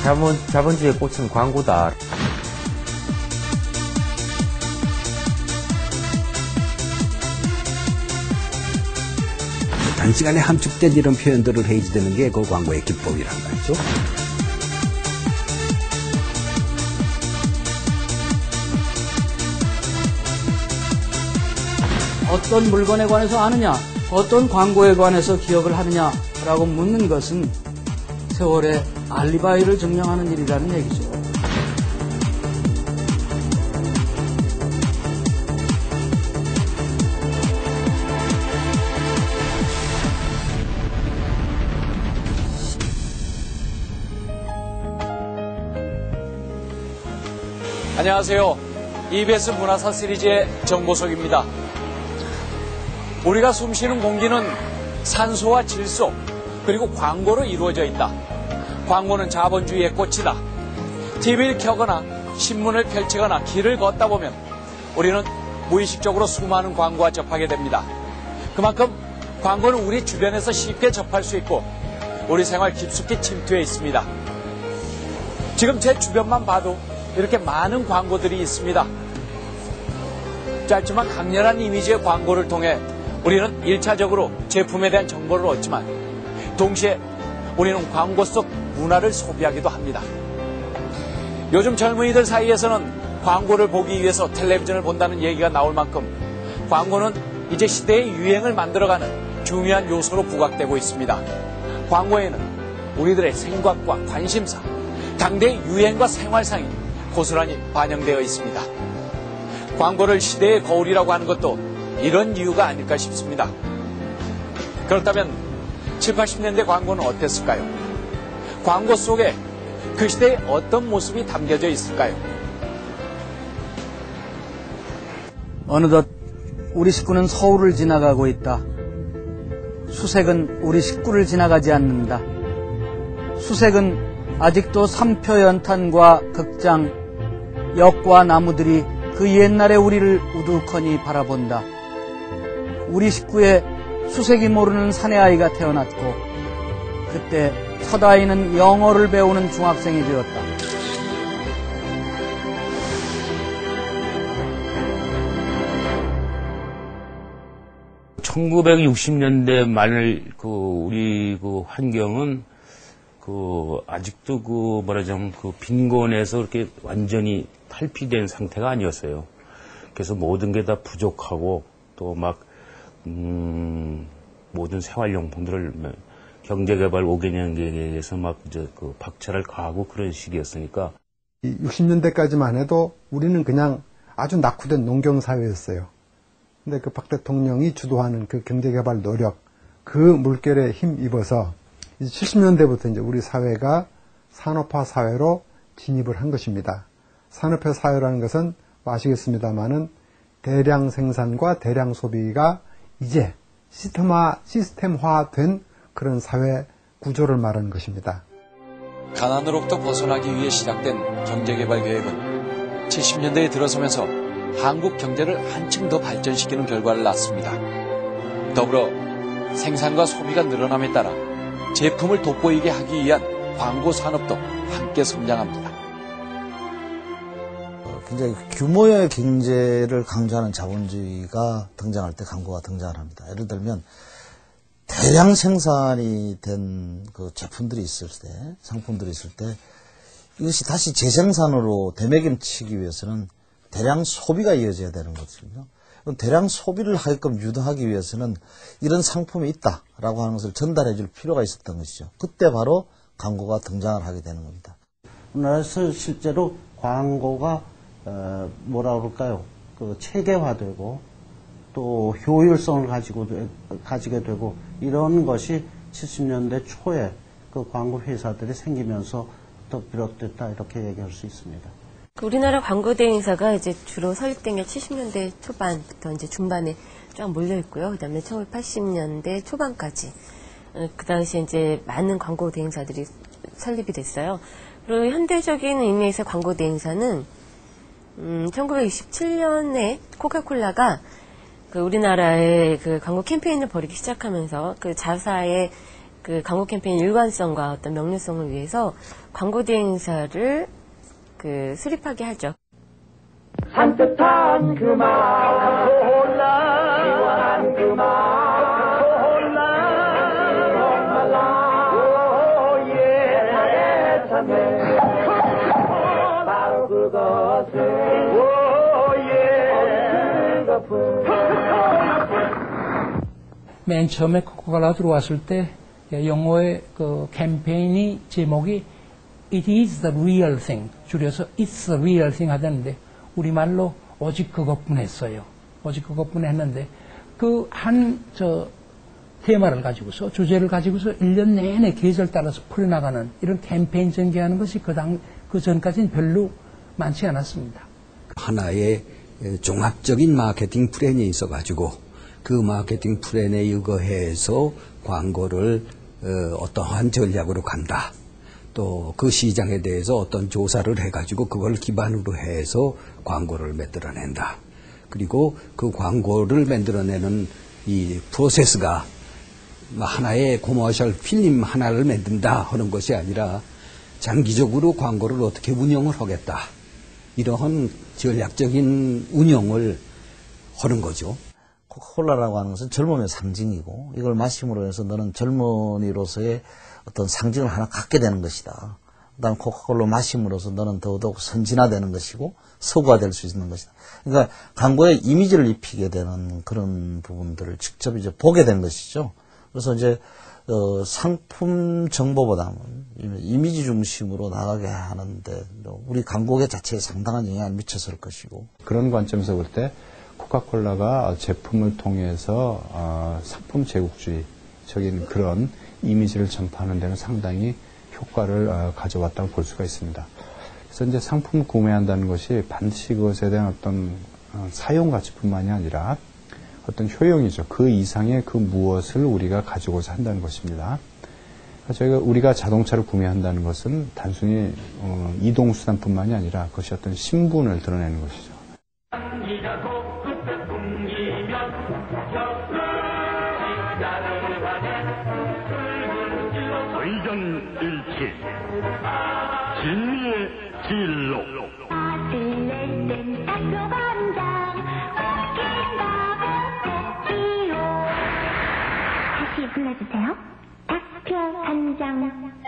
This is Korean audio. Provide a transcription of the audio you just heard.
자본주의의 꽃은 광고다. 단시간에 함축된 이런 표현들을 해지되는 게 그 광고의 기법이란 말이죠. 어떤 물건에 관해서 아느냐, 어떤 광고에 관해서 기억을 하느냐라고 묻는 것은 세월의 알리바이를 증명하는 일이라는 얘기죠. 안녕하세요. EBS 문화사 시리즈의 정보석입니다. 우리가 숨쉬는 공기는 산소와 질소, 그리고 광고로 이루어져 있다. 광고는 자본주의의 꽃이다. TV를 켜거나 신문을 펼치거나 길을 걷다 보면 우리는 무의식적으로 수많은 광고와 접하게 됩니다. 그만큼 광고는 우리 주변에서 쉽게 접할 수 있고 우리 생활 깊숙이 침투해 있습니다. 지금 제 주변만 봐도 이렇게 많은 광고들이 있습니다. 짧지만 강렬한 이미지의 광고를 통해 우리는 1차적으로 제품에 대한 정보를 얻지만 동시에 우리는 광고 속 문화를 소비하기도 합니다. 요즘 젊은이들 사이에서는 광고를 보기 위해서 텔레비전을 본다는 얘기가 나올 만큼 광고는 이제 시대의 유행을 만들어가는 중요한 요소로 부각되고 있습니다. 광고에는 우리들의 생각과 관심사, 당대의 유행과 생활상이 고스란히 반영되어 있습니다. 광고를 시대의 거울이라고 하는 것도 이런 이유가 아닐까 싶습니다. 그렇다면 7, 80년대 광고는 어땠을까요? 광고 속에 그 시대의 어떤 모습이 담겨져 있을까요? 어느덧 우리 식구는 서울을 지나가고 있다. 수색은 우리 식구를 지나가지 않는다. 수색은 아직도 삼표 연탄과 극장, 역과 나무들이 그 옛날의 우리를 우두커니 바라본다. 우리 식구에 수색이 모르는 사내아이가 태어났고 그때 첫 아이는 영어를 배우는 중학생이 되었다. (1960년대) 말 우리 환경은 아직도 말하자면 빈곤에서 이렇게 완전히 탈피된 상태가 아니었어요. 그래서 모든 게 다 부족하고 또 모든 생활용품들을 경제개발 5개년 계획에서 박차를 가하고 그런 시기였으니까. 60년대까지만 해도 우리는 그냥 아주 낙후된 농경사회였어요. 근데 박 대통령이 주도하는 그 경제개발 노력, 그 물결에 힘입어서 70년대부터 이제 우리 사회가 산업화 사회로 진입을 한 것입니다. 산업화 사회라는 것은 아시겠습니다만은 대량 생산과 대량 소비가 이제 시스템화된 그런 사회 구조를 말하는 것입니다. 가난으로부터 벗어나기 위해 시작된 경제개발 계획은 70년대에 들어서면서 한국 경제를 한층 더 발전시키는 결과를 낳습니다. 더불어 생산과 소비가 늘어남에 따라 제품을 돋보이게 하기 위한 광고 산업도 함께 성장합니다. 굉장히 규모의 경제를 강조하는 자본주의가 등장할 때 광고가 등장을 합니다. 예를 들면 대량 생산이 된 제품들이 있을 때, 상품들이 있을 때 이것이 다시 재생산으로 되매김치기 위해서는 대량 소비가 이어져야 되는 거거든요. 대량 소비를 하게끔 유도하기 위해서는 이런 상품이 있다라고 하는 것을 전달해 줄 필요가 있었던 것이죠. 그때 바로 광고가 등장을 하게 되는 겁니다. 우리나라에서 실제로 광고가 체계화되고 또 효율성을 가지게 되고 이런 것이 70년대 초에 그 광고 회사들이 생기면서 더 비롯됐다 이렇게 얘기할 수 있습니다. 우리나라 광고 대행사가 이제 주로 설립된 게 70년대 초반부터 이제 중반에 쫙 몰려 있고요. 그다음에 1980년대 초반까지 그 당시에 이제 많은 광고 대행사들이 설립이 됐어요. 그리고 현대적인 의미에서 광고 대행사는 1967년에 코카콜라가 우리나라의 광고 캠페인을 벌이기 시작하면서 자사의 그 광고 캠페인 일관성과 어떤 명료성을 위해서 광고 대행사를 그 수립하게 하죠. 산뜻한 그 마음 홀라 시원한 그 마음 홀라 말라 오예 참네 바로 그것은 오예 맨 처음에 코카콜라 들어왔을 때 영어의 그 캠페인이 제목이 It is the real thing 줄여서 It's the real thing 하던데 우리말로 오직 그것뿐 했어요. 오직 그것뿐 했는데 그 한 테마를 가지고서 주제를 가지고서 1년 내내 계절 따라서 풀어나가는 이런 캠페인 전개하는 것이 그 전까지는 별로 많지 않았습니다. 하나의 종합적인 마케팅 플랜이 있어가지고 그 마케팅 플랜에 의거해서 광고를 어떠한 전략으로 간다. 또 그 시장에 대해서 어떤 조사를 해가지고 그걸 기반으로 해서 광고를 만들어낸다. 그리고 그 광고를 만들어내는 이 프로세스가 하나의 코머셜 필름 하나를 만든다 하는 것이 아니라 장기적으로 광고를 어떻게 운영을 하겠다. 이러한 전략적인 운영을 하는 거죠. 코카콜라라고 하는 것은 젊음의 상징이고 이걸 마심으로 해서 너는 젊은이로서의 어떤 상징을 하나 갖게 되는 것이다. 그다음 코카콜라 마심으로써 너는 더더욱 선진화되는 것이고 서구화될 수 있는 것이다. 그러니까 광고에 이미지를 입히게 되는 그런 부분들을 직접 이제 보게 된 것이죠. 그래서 이제 상품 정보보다는 이미지 중심으로 나가게 하는데 우리 광고계 자체에 상당한 영향을 미쳤을 것이고 그런 관점에서 볼 때 코카콜라가 제품을 통해서 상품 제국주의적인 그런 이미지를 전파하는 데는 상당히 효과를 가져왔다고 볼 수가 있습니다. 그래서 이제 상품 구매한다는 것이 반드시 그것에 대한 어떤 사용 가치뿐만이 아니라 어떤 효용이죠. 그 이상의 그 무엇을 우리가 가지고자 한다는 것입니다. 우리가 자동차를 구매한다는 것은 단순히 이동수단뿐만이 아니라 그것이 어떤 신분을 드러내는 것이죠. 의견 일치 진리의 진로 맛을 낼 땐 닭소간장 웃긴다 볶기로 다시 불러주세요. 닭표 간장